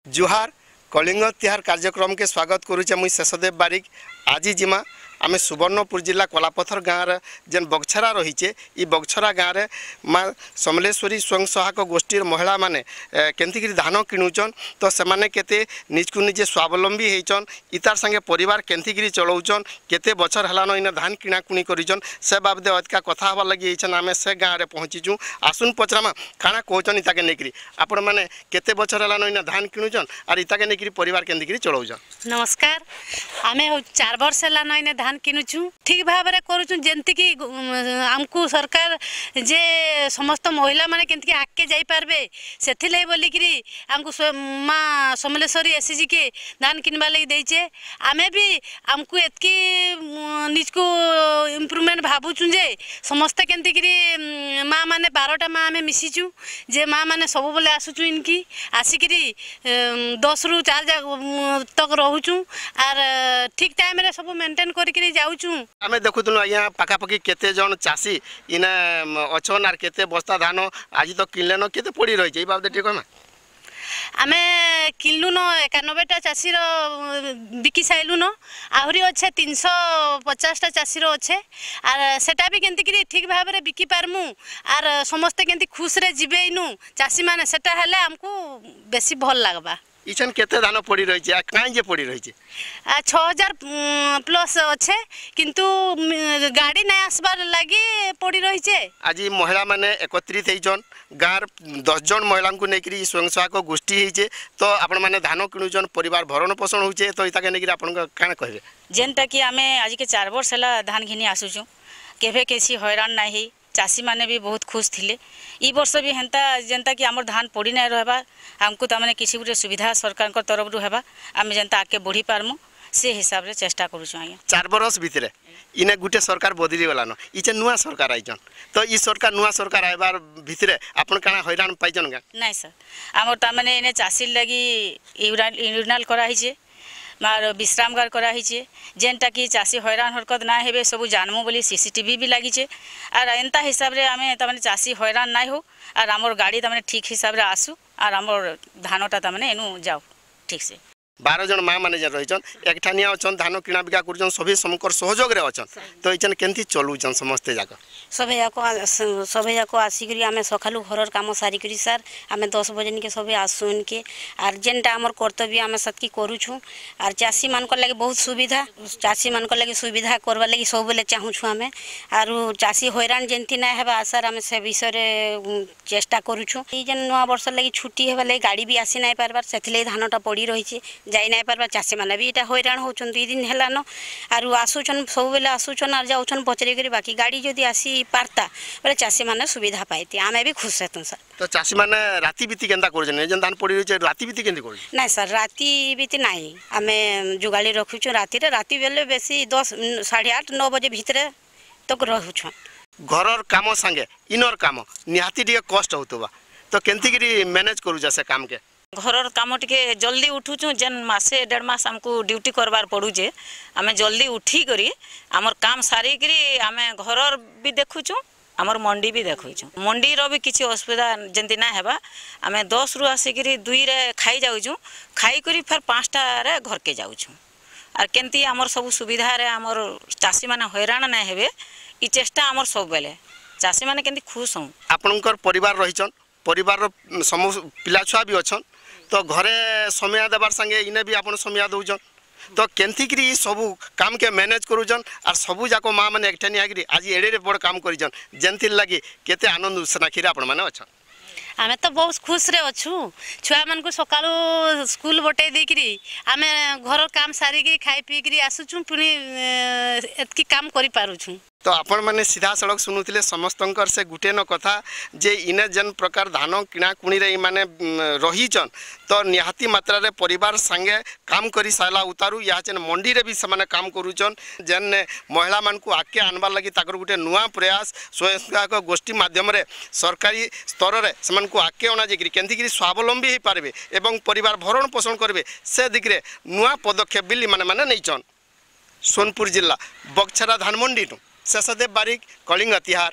जुहार कलिंग तिहार कार्यक्रम के स्वागत करुचे मुई शेषदेव बारिक। आज जिमा आमे सुवर्णपुर जिला कलापथर गाँव जेन बगछरा रहीचे ई बगछरा गाँव में माँ समलेश्वरी स्वयं सहायक गोष्ठी महिला माने केंतिकरी धान किणुचन तो सेमाने केते निजकु निजे स्वावलंबी होइचन इतार संगे परिवार केंतिकरी चलाउचन केते बछर हलान इन धान किणाकुणी करिचन से बाबदे अधिका कथा हबार लगी होइचन आमे से गाँव में पहुँचीचु। आसुन पचरामा काଣା कहचन इताके नेकरी आपण माने केते बछर हलान इन धान किणुचन आर इताके नेकरी परिवार केंतिकरी चलाउचन। नमस्कार आमे 4 वर्ष हलान इन धान किनुछु ठीक भाव में करूँ जमती कि आमको सरकार जे समस्त महिला माने केंति आगे जाई पारबे सेथिले बोलिकी आमको माँ समलेश्वरी एसएचजी के धान किनवा लगी देचे। आमे भी आमको एतकी निजको इम्प्रूवमेंट भावुचु जे समस्त केंति माँ माने 12टा माँ आमे मिसिचु जे माँ माने सब बेले आसुचु इनकी आसिकी 10 ରୁ 4 तक रहूचु आर ठीक टाइम रे सब मेंटेन कर आमे देखुतनु आज्ञा पाखापाखि केते जन चाषी इना अछन आर केते बस्ता धान आज तो किनलेन केते पड़ी रही छै बाबदे ठीक कहमा। आमे किनलु न 91टा चाषी बिकी साइलु न आहरी अच्छे 350टा चाषी अच्छे आर सेटा भी केंति ठीक भाव में बिकी पारमु आर समस्ते केंति खुश रे जिबे इनु चाषी माने सेटा हेले हमको बेसी भल लागबा। इछन केते धान पड़ी रही छै काई जे पड़ी रही छै 6000 प्लस अच्छे किंतु गाड़ी नहीं आसबार लगी पड़ी रही छै। आज महिला माने एकत्रित होइछन गार 10 जन महिला को नेकरी स्वयं सहायक गोष्ठी होइछे तो आपण माने धान किणुछन परिवार भरण पोषण होइछे तो इताके नेकरी आपण काना कहबे जेनटा कि आमे आज के 4 वर्ष हला धान घिनी आसुछु केभे केसी हैरान नाही चाषी माने भी बहुत खुश थिले। ई वर्ष भी हेंता जेनता कि हमर धान पड़ी नहीं रहबा हमको तमने किसी गुटे सुविधा सरकार को तरफ रु हेबा आमे जेनता आके बढ़ी पारमु से हिसाब रे चेष्टा करूछु। आया 4 वर्ष भितरे इने गुटे सरकार बदली गलान इचे नुआ सरकार आइचन तो ई सरकार नुआ सरकार आइबार भितरे आपण काना हैरान पाइचन गा नहीं सर हमर तमने इने चाषी लगी यूरिनाल करा हिचे मार विश्रामगार करा हिचे जेनटा कि चाषी हैरान हरकत ना हेबे सब जानमु बोली सीसीटीवी भी लागिचे आर एंता हिसाब रे आमे तमने चाषी हैरान नाइ हो आर हमर गाड़ी तमने ठीक हिसाब रे आसु आर हमर धानटा तमने एनु जाऊ ठीक से 12 जन माँ माने रहीचन एकठानिया अछन धान किना बिका करछन सभी समकर सहयोग रे अछन तो इचन केंति चलुचन समस्ते जाक सभे जाको आसिकरी आमे सखालु घरर काम सारी करी सर आमे 10 बजे निके सभे आसु इनके आर जेनटा हमर कर्तव्य आमे सतकी करूछु आर चाषी मान को लागि बहुत सुविधा चाषी मान को लागि सुविधा करबा लागि सब बेले चाहू छु आमे आर चाषी हैरान जेंति ना हेबा आसार आमे से विषय रे चेष्टा करूछु। ई जेन नवा वर्ष लागि छुट्टी हेबा लागि गाड़ी भी आसी नाइ पारबार सेथिले धानटा पड़ी रहिছে जाई नाइ पारबा चाषी माने भी इटा हैरान होचन 2 दिन हेलानो आर आसुचन सब बेले आसुचन आर जाउचन पचरे करी बाकी गाड़ी जदी आसी पारता बोले चाषी माने सुविधा पाइती आमे भी खुश हेतु सर। तो चाषी माने राती बीती केंदा करजन जन धान पड़ी रहिছে राती बीती केंदी कर नहीं सर राती बीती नहीं आमे जुगाली रखुछु राती रे राती बेले बेसी 10 8:30 9 बजे भितरे तक रहउछु। घरर काम संगे इनर काम निहाती टिके कष्ट होतबा तो केंतिकरी मैनेज करू जसे काम के घरर काम टिके जल्दी उठुछु जेन मासे 1.5 मास हमको ड्यूटी करबार पड़ुजे आमे जल्दी उठी करी हमर काम सारी करी आमे घरर भी देखुछु हमर मंडी भी देखुछु मंडी रो भी किछि असुविधा जेंति ना हेबा आमे 10 रु आसी करी 2 रे खाई जाउछु खाई करी फिर 5टा रे घर के जाउछु आर केंति हमर सब सुविधा रे हमर चाषी माने हैरान ना हेबे ई चेष्टा हमर सब बेले चाषी माने केंति खुश हों। आपनकर परिवार रहिचन परिवार सम पिला छुआ भी अछन तो घरे समय देवार संगे इने भी आपन समय दउजन तो केंतिकरी सबू काम के मैनेज करूजन और सबू जाको माँ मैंने एकठानी आकरी आज एड़े बड़ काम करिजन जेंति लगी केते आनंद उत्साह खीरा आपण माने अछन। आमे तो बहुत खुश रे अच्छु छुआ मन को सकाळु स्कूल बटे देकरी आमे घर काम सारी के खाई पी करी आसुछु पुनी एतकी काम करि पारुछु। तो आपण माने सीधा सड़क सुनुथिले समस्तंकर से गुटे न कथा जे इने जन प्रकार धान किणा कुणी रे माने रहीचन तो निहाती मात्रा रे परिवार संगे काम करी साला उतारू या चन मंडी रे भी समान काम करूचन जेन महिला मान को आके आनबार लगी ताकर गुटे नुआ प्रयास स्वयं सहायक गोष्ठी माध्यम रे सरकारी स्तर रे समान को आके अना जे केंतिकरी स्वावलंबी हे पारबे एवं परिवार भरण पोषण करबे से दिगरे नुआ पदक्षेप बिल्ली माने माने नैचन। सोनपुर जिला बगछरा धान मंडी शेषदेव बारिक कलिंग तिहार।